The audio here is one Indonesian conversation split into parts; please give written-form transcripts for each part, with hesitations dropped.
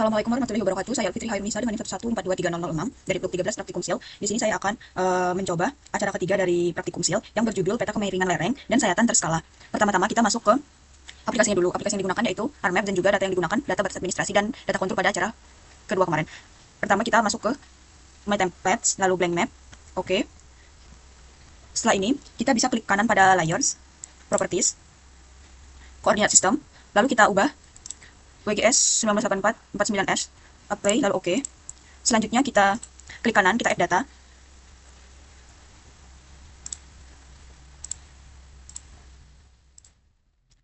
Assalamualaikum warahmatullahi wabarakatuh. Saya Alfitri Hayunisa dengan NIM 114230006 dari blok 13 Praktikum Sil. Di sini saya akan mencoba acara ketiga dari Praktikum Sil yang berjudul Peta Kemiringan Lereng dan Sayatan Terskala. Pertama-tama kita masuk ke aplikasinya dulu. Aplikasi yang digunakan yaitu ArcMap dan juga data yang digunakan data batas administrasi dan data kontur pada acara kedua kemarin. Pertama kita masuk ke My Templates, lalu Blank Map. Oke. Setelah ini kita bisa klik kanan pada Layers, Properties, Koordinat Sistem, lalu kita ubah WGS 1984-49S, apply, lalu OK. Selanjutnya kita klik kanan, kita add data.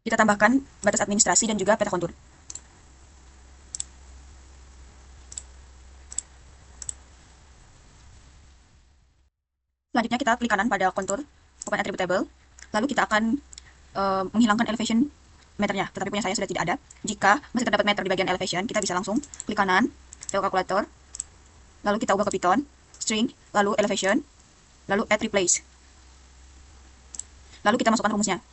Kita tambahkan batas administrasi dan juga peta kontur. Selanjutnya kita klik kanan pada kontur, open attribute table, lalu kita akan menghilangkan elevation meternya, tetapi punya saya sudah tidak ada. Jika masih terdapat meter di bagian elevation, kita bisa langsung klik kanan, fill calculator, lalu kita ubah ke Python, string, lalu elevation, lalu add replace. Lalu kita masukkan rumusnya.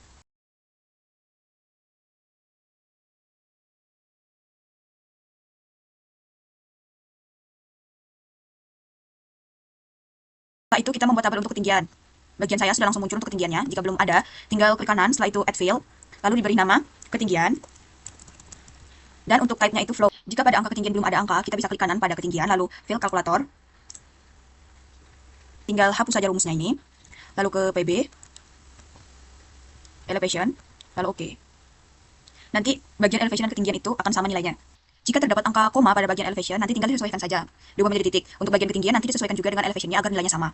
Setelah itu kita membuat tabel untuk ketinggian. Bagian saya sudah langsung muncul untuk ketinggiannya. Jika belum ada, tinggal klik kanan, setelah itu add field, lalu diberi nama ketinggian. Dan untuk type-nya itu flow. Jika pada angka ketinggian belum ada angka, kita bisa klik kanan pada ketinggian, lalu fill kalkulator. Tinggal hapus saja rumusnya ini. Lalu ke PB, elevation, lalu OK. Nanti bagian elevation dan ketinggian itu akan sama nilainya. Jika terdapat angka koma pada bagian elevation, nanti tinggal disesuaikan saja. Diubah menjadi titik. Untuk bagian ketinggian nanti disesuaikan juga dengan elevationnya agar nilainya sama.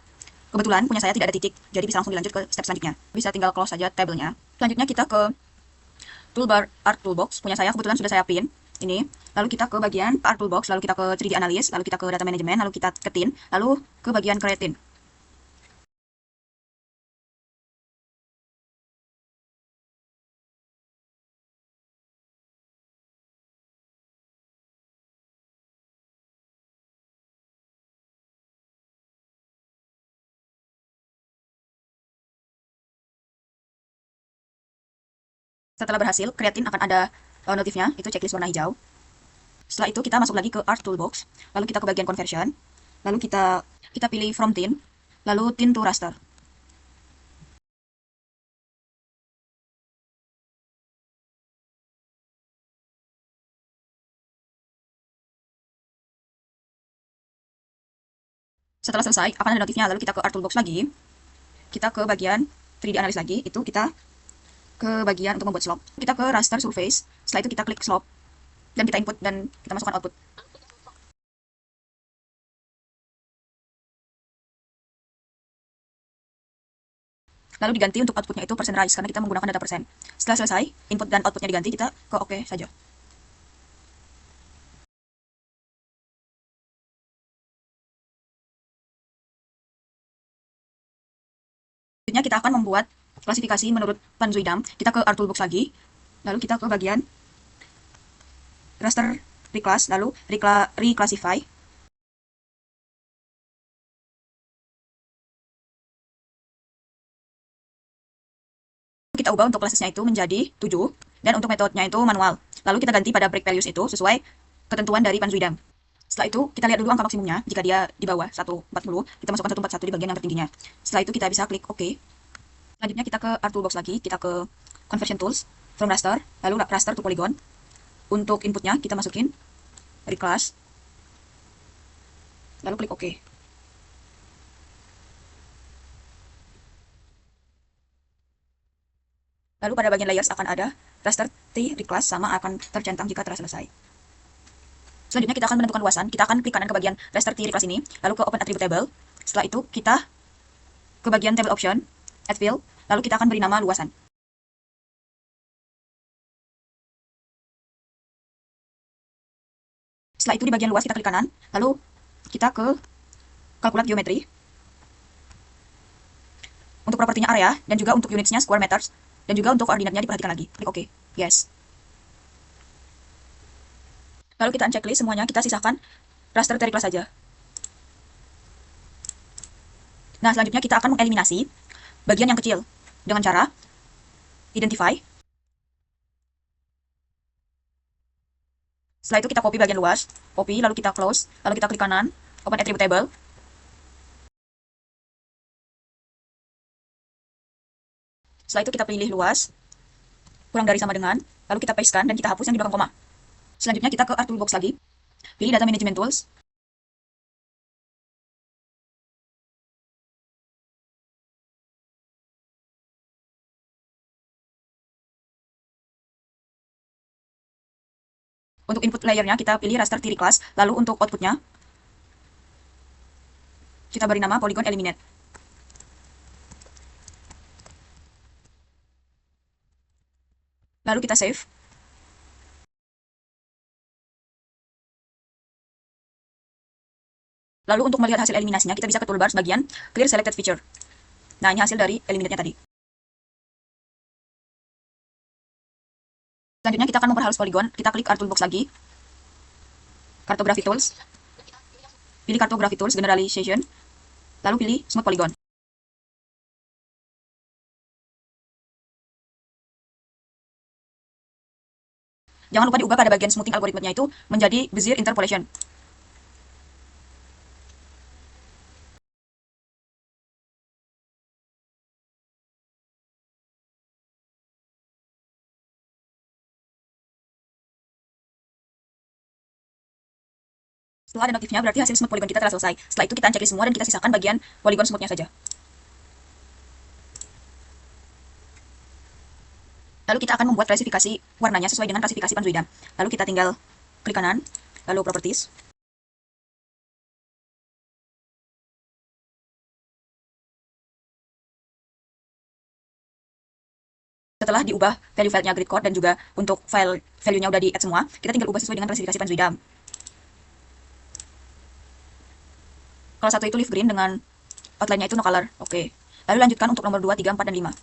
Kebetulan punya saya tidak ada titik, jadi bisa langsung dilanjut ke step selanjutnya. Bisa tinggal close saja tabelnya. Selanjutnya kita ke toolbar Art Toolbox. Punya saya kebetulan sudah saya pin. Ini. Lalu kita ke bagian Art Toolbox, lalu kita ke 3D Analysis, lalu kita ke Data Management, lalu kita ke Tin, lalu ke bagian Creatine. Setelah berhasil, Creatine akan ada notifnya, itu checklist warna hijau. Setelah itu kita masuk lagi ke Art Toolbox, lalu kita ke bagian Conversion, lalu kita pilih From Thin, lalu Thin to Raster. Setelah selesai, akan ada notifnya, lalu kita ke Art Toolbox lagi, kita ke bagian 3D Analysis lagi, itu kita ke bagian untuk membuat slope. Kita ke Raster Surface, setelah itu kita klik slope, dan kita input dan kita masukkan output. Lalu diganti untuk outputnya itu persen rise, karena kita menggunakan data persen. Setelah selesai, input dan outputnya diganti, kita ke OK saja. Selanjutnya kita akan membuat klasifikasi menurut Panzuidam. Kita ke Art Toolbox lagi, lalu kita ke bagian Raster Reclass, lalu Reclassify. Kita ubah untuk classesnya itu menjadi 7, dan untuk metodenya itu manual. Lalu kita ganti pada break values itu sesuai ketentuan dari Panzuidam. Setelah itu, kita lihat dulu angka maksimumnya. Jika dia di bawah 140, kita masukkan 141 di bagian yang tertingginya. Setelah itu kita bisa klik OK. Selanjutnya kita ke Art Toolbox lagi, kita ke Conversion Tools, From Raster, lalu Raster to Polygon. Untuk inputnya kita masukin Reclass, lalu klik OK. Lalu pada bagian layers akan ada raster T reclass sama akan tercentang jika telah selesai. Selanjutnya kita akan menentukan luasan. Kita akan klik kanan ke bagian raster T reclass ini, lalu ke Open Attribute Table. Setelah itu kita ke bagian Table Option, Add Field, lalu kita akan beri nama luasan. Setelah itu di bagian luas kita klik kanan, lalu kita ke Calculate Geometry. Untuk propertinya area dan juga untuk unitsnya square meters dan juga untuk koordinatnya diperhatikan lagi. Klik OK. Yes. Lalu kita uncheck list semuanya, kita sisakan raster T reclass saja. Nah, selanjutnya kita akan mengeliminasi bagian yang kecil dengan cara identify. Setelah itu kita copy bagian luas, copy, lalu kita close, lalu kita klik kanan, open attribute table. Setelah itu kita pilih luas, kurang dari sama dengan, lalu kita pastekan dan kita hapus yang di belakang koma. Selanjutnya kita ke Art Toolbox lagi, pilih Data Management Tools. Untuk input layernya kita pilih raster Theory Class, lalu untuk outputnya kita beri nama Polygon Eliminate. Lalu kita save. Lalu untuk melihat hasil eliminasinya kita bisa ke toolbar bagian Clear Selected Feature. Nah, ini hasil dari eliminate-nya tadi. Selanjutnya kita akan memperhalus polygon. Kita klik Art Toolbox lagi. Cartography Tools. Pilih Cartography Tools Generalization. Lalu pilih Smooth Polygon. Jangan lupa diubah pada bagian smoothing algoritmenya itu menjadi Bezier Interpolation. Setelah ada notifnya berarti hasil smooth polygon kita telah selesai. Setelah itu kita unchecklist semua dan kita sisakan bagian polygon smoothnya saja. Lalu kita akan membuat klasifikasi warnanya sesuai dengan klasifikasi Panzuida. Lalu kita tinggal klik kanan, lalu Properties. Setelah diubah value filenya grid code dan juga untuk file value-nya udah di-add semua, kita tinggal ubah sesuai dengan klasifikasi Panzuida. Kalau satu itu leaf green dengan outline-nya itu no color. Oke. Lalu lanjutkan untuk nomor 2, 3, 4, dan 5.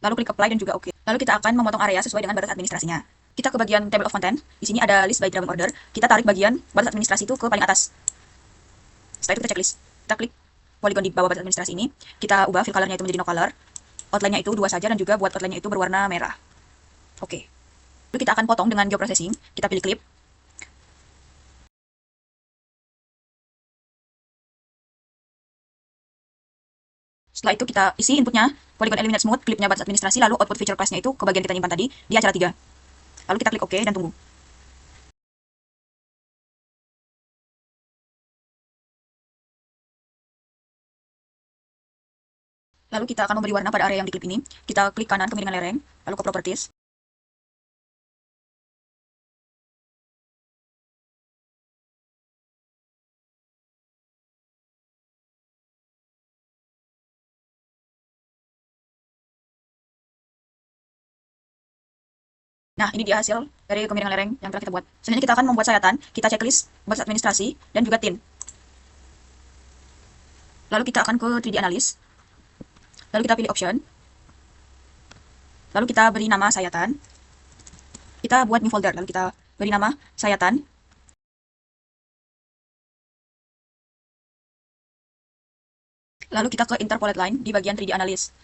Lalu klik apply dan juga oke. Lalu kita akan memotong area sesuai dengan batas administrasinya. Kita ke bagian table of content. Di sini ada list by drawing order. Kita tarik bagian batas administrasi itu ke paling atas. Setelah itu kita checklist. Kita klik polygon di bawah batas administrasi ini. Kita ubah fill color-nya itu menjadi no color. Outline-nya itu 2 saja dan juga buat outline-nya itu berwarna merah. Oke. Lalu kita akan potong dengan geoprocessing. Kita pilih clip. Setelah itu kita isi inputnya, polygon eliminate smooth, clipnya batas administrasi, lalu output feature class-nya itu ke bagian kita nyimpan tadi di acara 3. Lalu kita klik OK dan tunggu. Lalu kita akan memberi warna pada area yang diklip ini. Kita klik kanan kemiringan lereng, lalu ke Properties. Nah, ini dia hasil dari kemiringan lereng yang telah kita buat. Selanjutnya kita akan membuat sayatan. Kita checklist batas administrasi dan juga tin. Lalu kita akan ke 3D Analysis. Lalu kita pilih Option. Lalu kita beri nama sayatan. Kita buat new folder. Lalu kita beri nama sayatan. Lalu kita ke Interpolate Line di bagian 3D Analysis.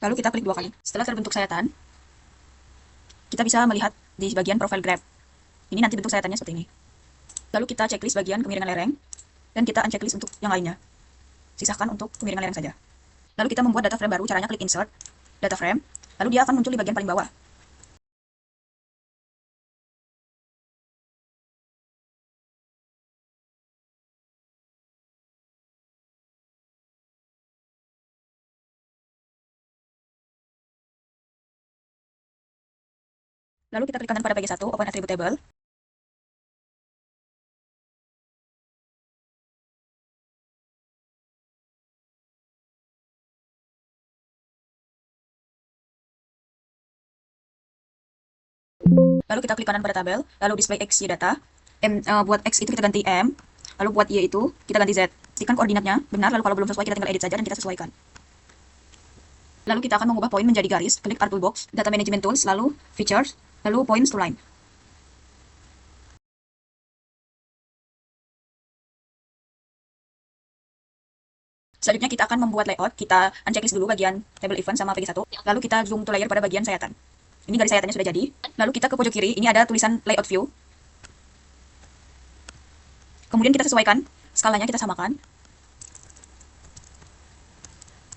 Lalu kita klik 2 kali. Setelah terbentuk sayatan, kita bisa melihat di bagian profile graph. Ini nanti bentuk sayatannya seperti ini. Lalu kita checklist bagian kemiringan lereng, dan kita unchecklist untuk yang lainnya. Sisakan untuk kemiringan lereng saja. Lalu kita membuat data frame baru, caranya klik Insert, Data Frame, lalu dia akan muncul di bagian paling bawah. Lalu kita klik kanan pada bagian 1, Open Attribute Table. Lalu kita klik kanan pada tabel, lalu display X, Y data. Buat X itu kita ganti M, lalu buat Y itu kita ganti Z. Pastikan koordinatnya benar, lalu kalau belum sesuai kita tinggal edit saja dan kita sesuaikan. Lalu kita akan mengubah poin menjadi garis, klik Art Toolbox, Data Management Tools, lalu Features, lalu Points to Line. Selanjutnya kita akan membuat layout, kita unchecklist dulu bagian table event sama PG1, lalu kita zoom to layer pada bagian sayatan. Ini garis sayatannya sudah jadi, lalu kita ke pojok kiri, ini ada tulisan layout view. Kemudian kita sesuaikan, skalanya kita samakan.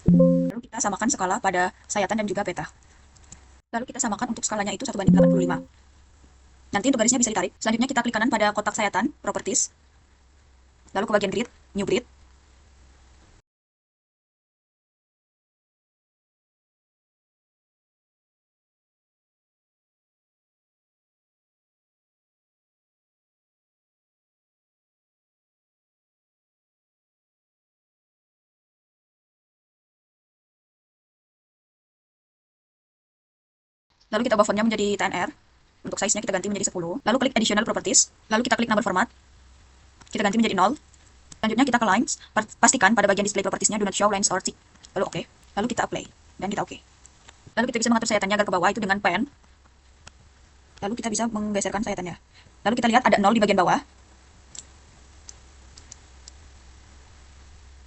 Lalu kita samakan skala pada sayatan dan juga peta. Lalu kita samakan untuk skalanya itu 1:85. Nanti untuk garisnya bisa ditarik. Selanjutnya kita klik kanan pada kotak sayatan, Properties. Lalu ke bagian Grid, New Grid. Lalu kita ubah fontnya menjadi TNR. Untuk size-nya kita ganti menjadi 10. Lalu klik Additional Properties. Lalu kita klik Number Format. Kita ganti menjadi 0. Selanjutnya kita ke Lines. Pastikan pada bagian display properties-nya do not show lines or tick. Lalu oke. Lalu kita apply. Dan kita oke. Lalu kita bisa mengatur sayatannya agar ke bawah itu dengan pen. Lalu kita bisa menggeserkan sayatannya. Lalu kita lihat ada 0 di bagian bawah.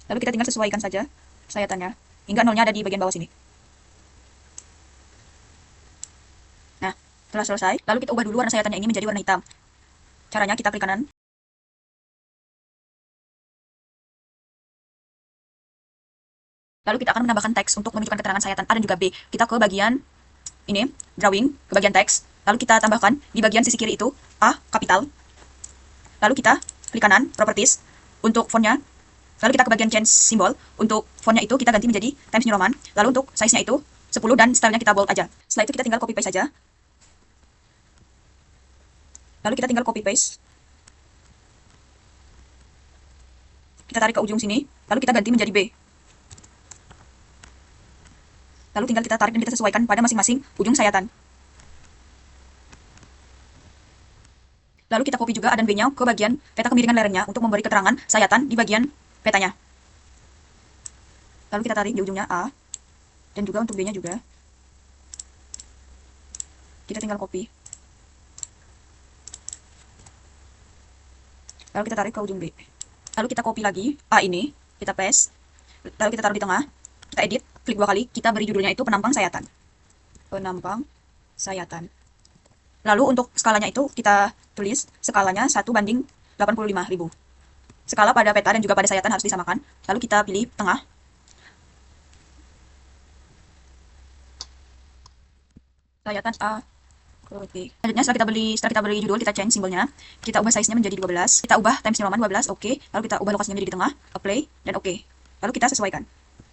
Lalu kita tinggal sesuaikan saja sayatannya. Hingga 0-nya ada di bagian bawah sini. Nah, setelah selesai, lalu kita ubah dulu warna sayatannya ini menjadi warna hitam. Caranya kita klik kanan. Lalu kita akan menambahkan teks untuk menunjukkan keterangan sayatan A dan juga B. Kita ke bagian ini, drawing, ke bagian teks. Lalu kita tambahkan di bagian sisi kiri itu A, kapital. Lalu kita klik kanan, properties, untuk fontnya. Lalu kita ke bagian change symbol. Untuk fontnya itu kita ganti menjadi Times New Roman. Lalu untuk size-nya itu 10 dan stylenya kita bold aja. Setelah itu kita tinggal copy paste saja. Lalu kita tinggal copy paste. Kita tarik ke ujung sini. Lalu kita ganti menjadi B. Lalu tinggal kita tarik dan kita sesuaikan pada masing-masing ujung sayatan. Lalu kita copy juga A dan B-nya ke bagian peta kemiringan lerengnya untuk memberi keterangan sayatan di bagian petanya. Lalu kita tarik di ujungnya A, dan juga untuk B-nya juga. Kita tinggal copy. Lalu kita tarik ke ujung B. Lalu kita copy lagi A ini, kita paste. Lalu kita taruh di tengah, kita edit, klik 2 kali, kita beri judulnya itu penampang sayatan. Penampang sayatan. Lalu untuk skalanya itu kita tulis skalanya 1:85.000. Skala pada peta dan juga pada sayatan harus disamakan. Lalu kita pilih tengah. Sayatan A ke B. Selanjutnya setelah kita beri judul, kita change simbolnya. Kita ubah size-nya menjadi 12. Kita ubah Times New Roman 12, oke. Lalu kita ubah lokasinya menjadi di tengah, apply, dan oke. Lalu kita sesuaikan.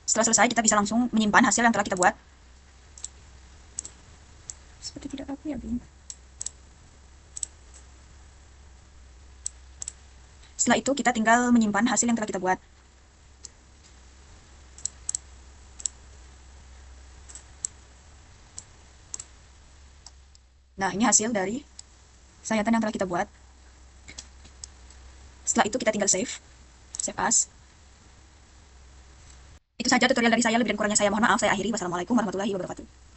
Setelah selesai, kita bisa langsung menyimpan hasil yang telah kita buat. Seperti tidak aku ya, Bing. Setelah itu kita tinggal menyimpan hasil yang telah kita buat. Nah, ini hasil dari sayatan yang telah kita buat. Setelah itu kita tinggal save as. Itu saja tutorial dari saya, lebih dan kurangnya saya mohon maaf. Saya akhiri. Wassalamualaikum warahmatullahi wabarakatuh.